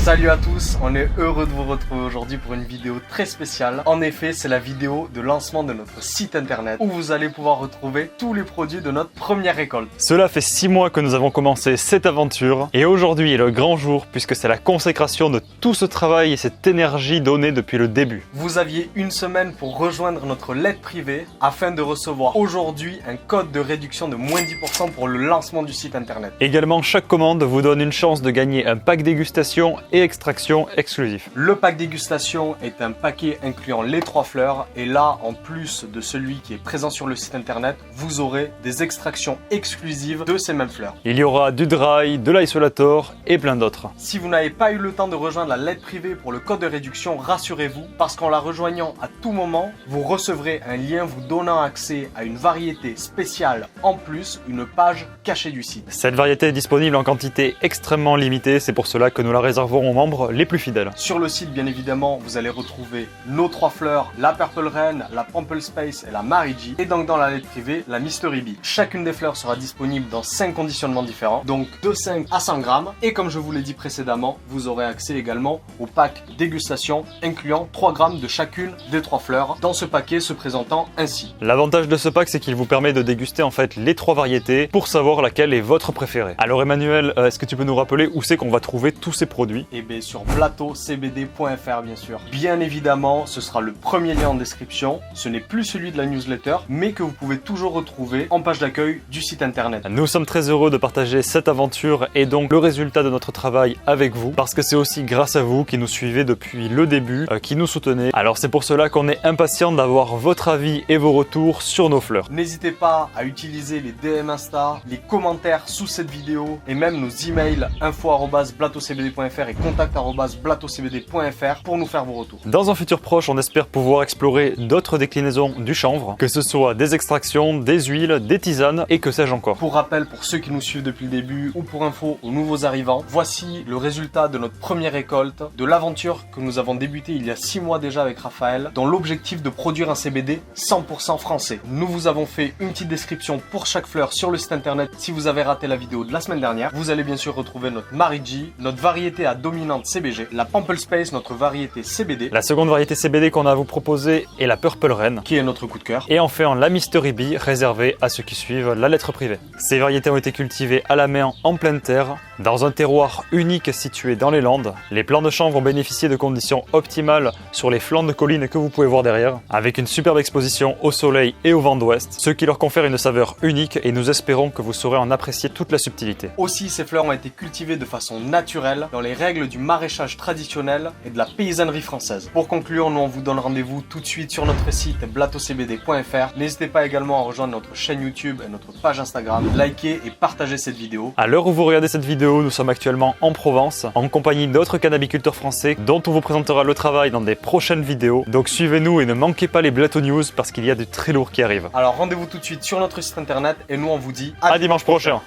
Salut à tous, on est heureux de vous retrouver aujourd'hui pour une vidéo très spéciale. En effet, c'est la vidéo de lancement de notre site internet où vous allez pouvoir retrouver tous les produits de notre première récolte. Cela fait 6 mois que nous avons commencé cette aventure et aujourd'hui est le grand jour puisque c'est la consécration de tout ce travail et cette énergie donnée depuis le début. Vous aviez une semaine pour rejoindre notre lettre privée afin de recevoir aujourd'hui un code de réduction de moins 10% pour le lancement du site internet. Également, chaque commande vous donne une chance de gagner un pack dégustation et extraction exclusif. Le pack dégustation est un paquet incluant les 3 fleurs et là, en plus de celui qui est présent sur le site internet, vous aurez des extractions exclusives de ces mêmes fleurs. Il y aura du dry, de l'isolator et plein d'autres. Si vous n'avez pas eu le temps de rejoindre la lettre privée pour le code de réduction, rassurez-vous, parce qu'en la rejoignant à tout moment, vous recevrez un lien vous donnant accès à une variété spéciale, en plus une page cachée du site. Cette variété est disponible en quantité extrêmement limitée, c'est pour cela que nous la réserverons aux membres les plus fidèles. Sur le site, bien évidemment, vous allez retrouver nos 3 fleurs, la Purple Rain, la Pample Space et la Mary G. Et donc dans la lettre privée, la Mystery Bee. Chacune des fleurs sera disponible dans 5 conditionnements différents, donc de 5 à 100 grammes. Et comme je vous l'ai dit précédemment, vous aurez accès également au pack dégustation, incluant 3 grammes de chacune des 3 fleurs, dans ce paquet se présentant ainsi. L'avantage de ce pack, c'est qu'il vous permet de déguster en fait les 3 variétés pour savoir laquelle est votre préférée. Alors Emmanuel, est-ce que tu peux nous rappeler où c'est qu'on va trouver tous ces produits? Et bien sur blattocbd.fr bien sûr. Bien évidemment, ce sera le premier lien en description. Ce n'est plus celui de la newsletter, mais que vous pouvez toujours retrouver en page d'accueil du site internet. Nous sommes très heureux de partager cette aventure et donc le résultat de notre travail avec vous, parce que c'est aussi grâce à vous qui nous suivez depuis le début, qui nous soutenez. Alors c'est pour cela qu'on est impatient d'avoir votre avis et vos retours sur nos fleurs. N'hésitez pas à utiliser les DM Insta, les commentaires sous cette vidéo et même nos emails info@blattocbd.fr et contact@blattocbd.fr pour nous faire vos retours. Dans un futur proche, on espère pouvoir explorer d'autres déclinaisons du chanvre, que ce soit des extractions, des huiles, des tisanes et que sais-je encore. Pour rappel, pour ceux qui nous suivent depuis le début ou pour info aux nouveaux arrivants, voici le résultat de notre première récolte, de l'aventure que nous avons débutée il y a 6 mois déjà avec Raphaël, dans l'objectif de produire un CBD 100% français. Nous vous avons fait une petite description pour chaque fleur sur le site internet. Si vous avez raté la vidéo de la semaine dernière, vous allez bien sûr retrouver notre Mary G, notre variété à dominante CBG, la Pample Space, notre variété CBD. La seconde variété CBD qu'on a à vous proposer est la Purple Rain, qui est notre coup de cœur. Et enfin la Mystery Bee, réservée à ceux qui suivent la lettre privée. Ces variétés ont été cultivées à la main en pleine terre, dans un terroir unique situé dans les Landes. Les plants de chanvre ont bénéficié de conditions optimales sur les flancs de collines que vous pouvez voir derrière, avec une superbe exposition au soleil et au vent d'ouest, ce qui leur confère une saveur unique et nous espérons que vous saurez en apprécier toute la subtilité. Aussi, ces fleurs ont été cultivées de façon naturelle, dans les règles du maraîchage traditionnel et de la paysannerie française. Pour conclure, nous on vous donne rendez-vous tout de suite sur notre site blattocbd.fr. N'hésitez pas également à rejoindre notre chaîne YouTube et notre page Instagram, liker et partager cette vidéo. À l'heure où vous regardez cette vidéo, nous sommes actuellement en Provence, en compagnie d'autres cannabiculteurs français, dont on vous présentera le travail dans des prochaines vidéos. Donc suivez-nous et ne manquez pas les Blatto News parce qu'il y a du très lourd qui arrive. Alors rendez-vous tout de suite sur notre site internet et nous on vous dit à dimanche prochain.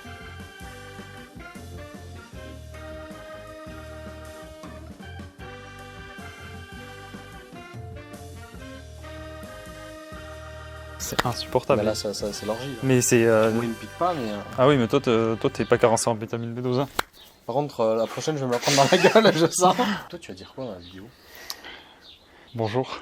C'est insupportable. Mais là, c'est l'orgie. Mais c'est. Moi, il me pique pas, mais. Ah oui, mais toi, t'es pas carencé en vitamine B12. Hein. Par contre, la prochaine, je vais me la prendre dans la gueule, je sens. Toi, tu vas dire quoi dans la vidéo? Bonjour.